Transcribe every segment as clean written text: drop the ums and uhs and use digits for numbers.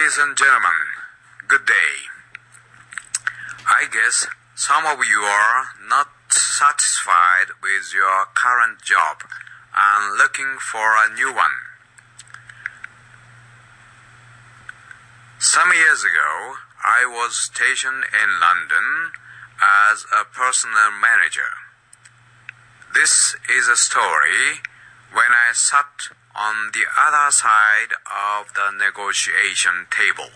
Ladies and gentlemen, good day. I guess some of you are not satisfied with your current job and looking for a new one. Some years ago, I was stationed in London as a personnel manager. This is a story when I sat on the other side of the negotiation table.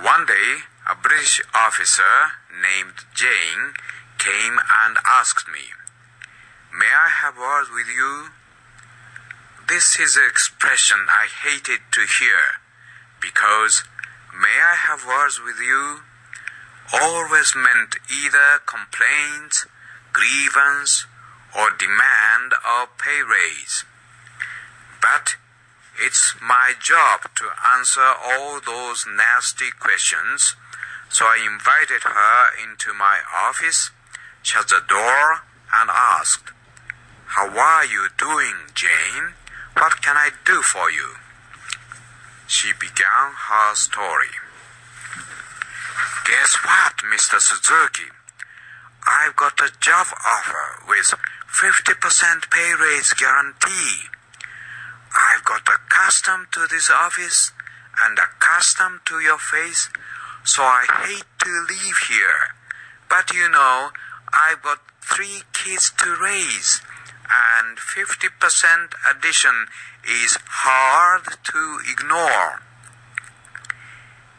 One day, a British officer named Jane came and asked me, "May I have words with you?" This is an expression I hated to hear because "may I have words with you" always meant either complaints, grievance, or demand of pay raise. But it's my job to answer all those nasty questions, so I invited her into my office, shut the door, and asked, "How are you doing, Jane? What can I do for you?" She began her story. "Guess what, Mr. Suzuki? I've got a job offer with 50% pay raise guarantee. I've got accustomed to this office and accustomed to your face, so I hate to leave here. But you know, I've got 3 kids to raise, and 50% addition is hard to ignore."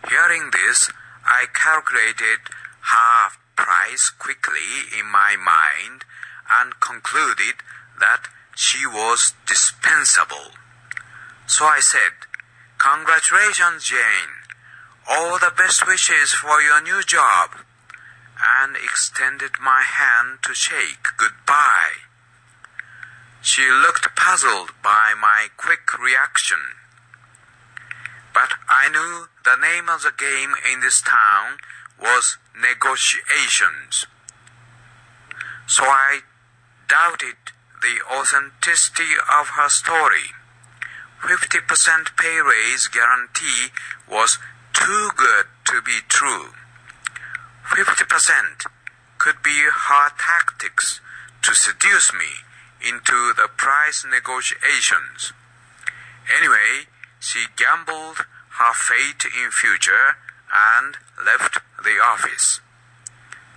Hearing this, I calculated her price quickly in my mind and concluded that she was dispensable. So I said, "Congratulations, Jane. All the best wishes for your new job," and extended my hand to shake goodbye. She looked puzzled by my quick reaction. But I knew the name of the game in this town was negotiations. So I doubted the authenticity of her story. 50% pay raise guarantee was too good to be true. 50% could be her tactics to seduce me into the price negotiations. Anyway, she gambled her fate in future and left the office.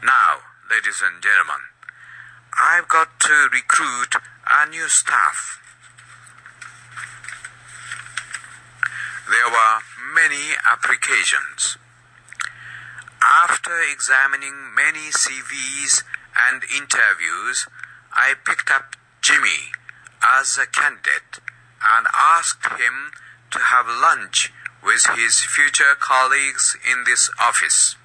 Now, ladies and gentlemen, I've got to recruit a new staff. There were many applications. After examining many CVs and interviews, I picked up Jimmy as a candidate and asked him to have lunch with his future colleagues in this office.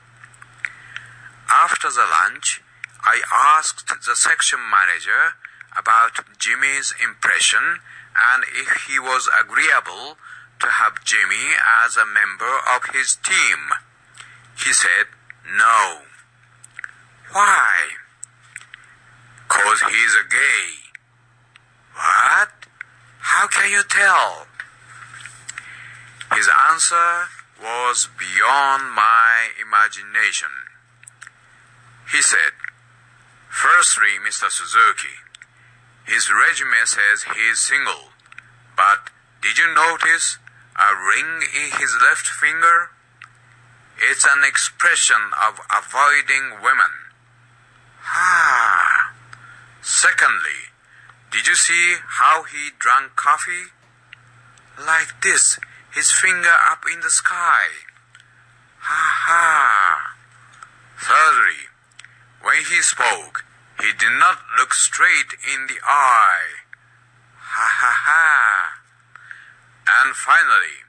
After the lunch, I asked the section manager about Jimmy's impression and if he was agreeable to have Jimmy as a member of his team. He said no. "Why?" "'Cause he's a gay." "What? How can you tell?" His answer was beyond my imagination. He said, "Firstly, Mr. Suzuki, his resume says he is single, but did you notice a ring in his left finger? It's an expression of avoiding women." Secondly, did you see how he drank coffee? Like this, his finger up in the sky. Thirdly, when he spoke, he did not look straight in the eye. And finally,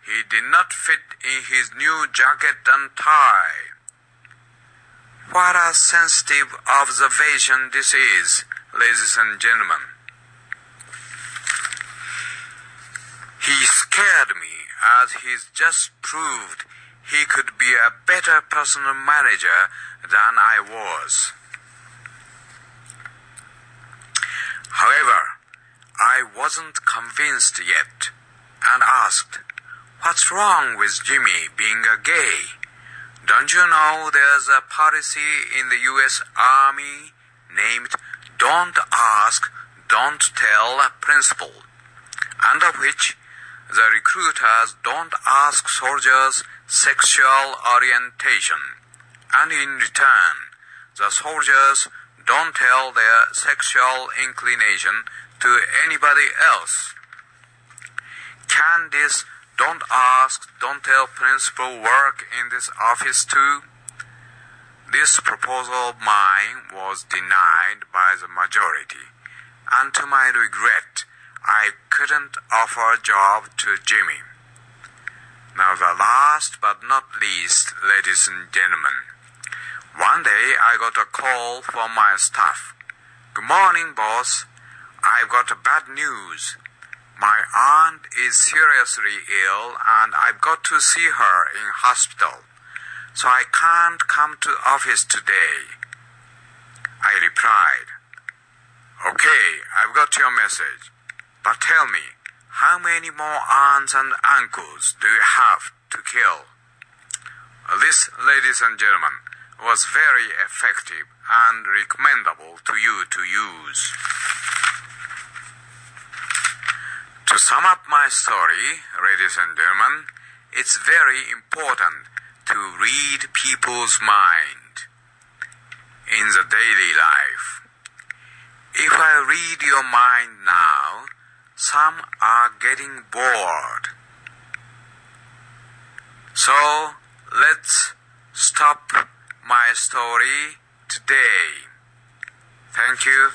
he did not fit in his new jacket and tie. What a sensitive observation this is, ladies and gentlemen. He scared me as he's just proved he could be a better personal manager than I was. However, I wasn't convinced yet and asked, What's wrong with Jimmy being a gay? Don't you know there's a policy in the US Army named Don't Ask, Don't Tell principle, under which the recruiters don't ask soldiers' sexual orientation, and in return, the soldiers don't tell their sexual inclination to anybody else. Can this don't ask, don't tell principle work in this office too? This proposal of mine was denied by the majority, and to my regret, I couldn't offer a job to Jimmy. Now the last but not least, ladies and gentlemen. One day I got a call from my staff. Good morning, boss. I've got bad news. My aunt is seriously ill and I've got to see her in hospital. So I can't come to office today. I replied, Okay, I've got your message. But tell me, how many more aunts and uncles do you have to kill? This, ladies and gentlemen, was very effective and recommendable to you to use. To sum up my story, ladies and gentlemen, it's very important to read people's mind in the daily life. If I read your mind now, some are getting bored. So let's stop my story today. Thank you.